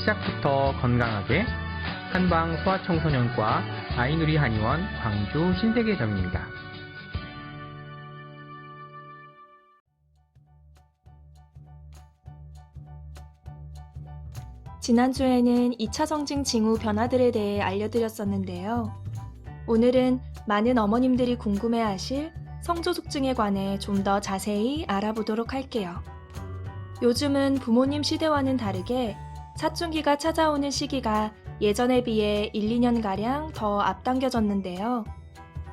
시작부터 건강하게 한방 소아청소년과 아이누리 한의원 광주 신세계점입니다. 지난주에는 2차 성징 징후 변화들에 대해 알려드렸었는데요. 오늘은 많은 어머님들이 궁금해하실 성조숙증에 관해 좀 더 자세히 알아보도록 할게요. 요즘은 부모님 시대와는 다르게 사춘기가 찾아오는 시기가 예전에 비해 1, 2년가량 더 앞당겨졌는데요.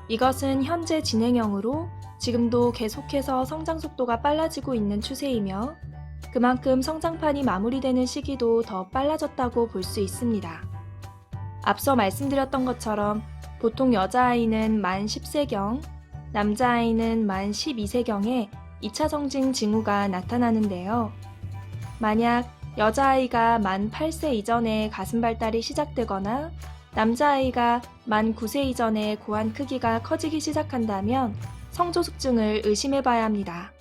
이것은 현재 진행형으로 지금도 계속해서 성장 속도가 빨라지고 있는 추세이며 그만큼 성장판이 마무리되는 시기도 더 빨라졌다고 볼 수 있습니다. 앞서 말씀드렸던 것처럼 보통 여자아이는 만 10세경, 남자아이는 만 12세경에 2차 성징 징후가 나타나는데요. 만약 여자아이가 만 8세 이전에 가슴 발달이 시작되거나 남자아이가 만 9세 이전에 고환 크기가 커지기 시작한다면 성조숙증을 의심해봐야 합니다.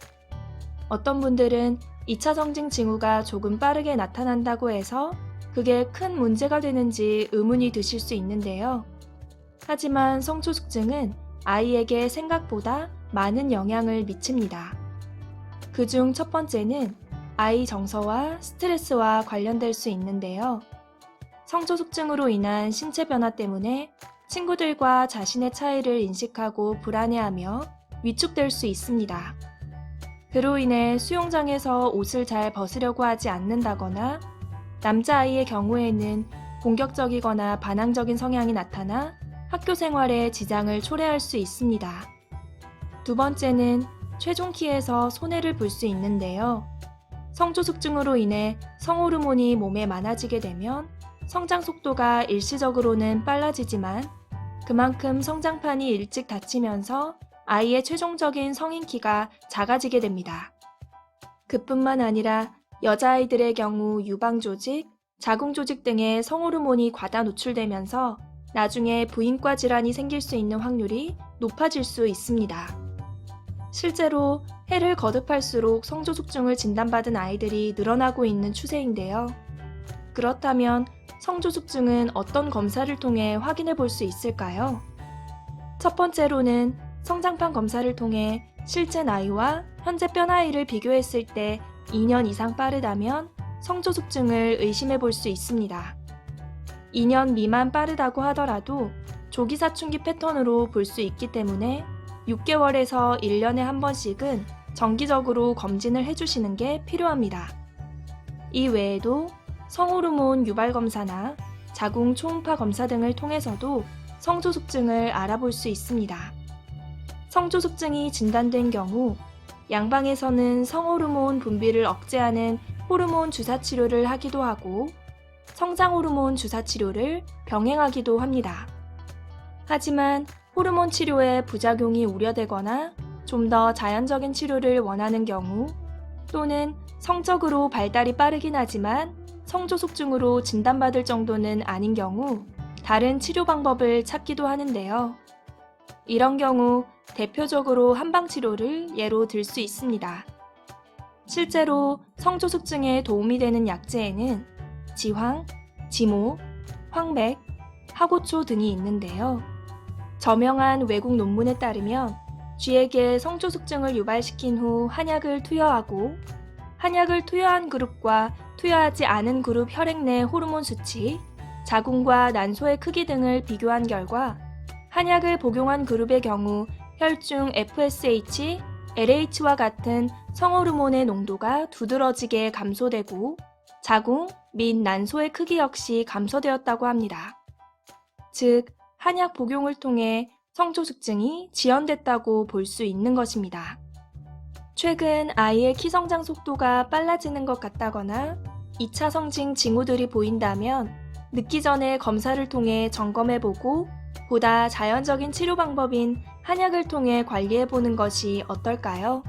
어떤 분들은 2차 성징 징후가 조금 빠르게 나타난다고 해서 그게 큰 문제가 되는지 의문이 드실 수 있는데요. 하지만 성조숙증은 아이에게 생각보다 많은 영향을 미칩니다. 그중 첫 번째는 아이 정서와 스트레스와 관련될 수 있는데요. 성조숙증으로 인한 신체 변화 때문에 친구들과 자신의 차이를 인식하고 불안해하며 위축될 수 있습니다. 그로 인해 수영장에서 옷을 잘 벗으려고 하지 않는다거나 남자아이의 경우에는 공격적이거나 반항적인 성향이 나타나 학교 생활에 지장을 초래할 수 있습니다. 두 번째는 최종키에서 손해를 볼 수 있는데요. 성조숙증으로 인해 성호르몬이 몸에 많아지게 되면 성장 속도가 일시적으로는 빨라지지만 그만큼 성장판이 일찍 닫히면서 아이의 최종적인 성인 키가 작아지게 됩니다. 그뿐만 아니라 여자아이들의 경우 유방조직, 자궁조직 등의 성호르몬이 과다 노출되면서 나중에 부인과 질환이 생길 수 있는 확률이 높아질 수 있습니다. 실제로 해를 거듭할수록 성조숙증을 진단받은 아이들이 늘어나고 있는 추세인데요. 그렇다면 성조숙증은 어떤 검사를 통해 확인해 볼 수 있을까요? 첫 번째로는 성장판 검사를 통해 실제 나이와 현재 뼈나이를 비교했을 때 2년 이상 빠르다면 성조숙증을 의심해 볼 수 있습니다. 2년 미만 빠르다고 하더라도 조기 사춘기 패턴으로 볼 수 있기 때문에 6개월에서 1년에 한 번씩은 정기적으로 검진을 해주시는 게 필요합니다. 이 외에도 성호르몬 유발 검사나 자궁 초음파 검사 등을 통해서도 성조숙증을 알아볼 수 있습니다. 성조숙증이 진단된 경우 양방에서는 성호르몬 분비를 억제하는 호르몬 주사 치료를 하기도 하고 성장호르몬 주사 치료를 병행하기도 합니다. 하지만 호르몬 치료의 부작용이 우려되거나 좀 더 자연적인 치료를 원하는 경우 또는 성적으로 발달이 빠르긴 하지만 성조숙증으로 진단받을 정도는 아닌 경우 다른 치료 방법을 찾기도 하는데요. 이런 경우 대표적으로 한방치료를 예로 들 수 있습니다. 실제로 성조숙증에 도움이 되는 약재에는 지황, 지모, 황백, 하고초 등이 있는데요. 저명한 외국 논문에 따르면 쥐에게 성조숙증을 유발시킨 후 한약을 투여하고 한약을 투여한 그룹과 투여하지 않은 그룹 혈액 내 호르몬 수치, 자궁과 난소의 크기 등을 비교한 결과 한약을 복용한 그룹의 경우 혈중 FSH, LH와 같은 성호르몬의 농도가 두드러지게 감소되고 자궁 및 난소의 크기 역시 감소되었다고 합니다. 즉, 한약 복용을 통해 성조숙증이 지연됐다고 볼 수 있는 것입니다. 최근 아이의 키 성장 속도가 빨라지는 것 같다거나 2차 성징 징후들이 보인다면 늦기 전에 검사를 통해 점검해보고 보다 자연적인 치료 방법인 한약을 통해 관리해보는 것이 어떨까요?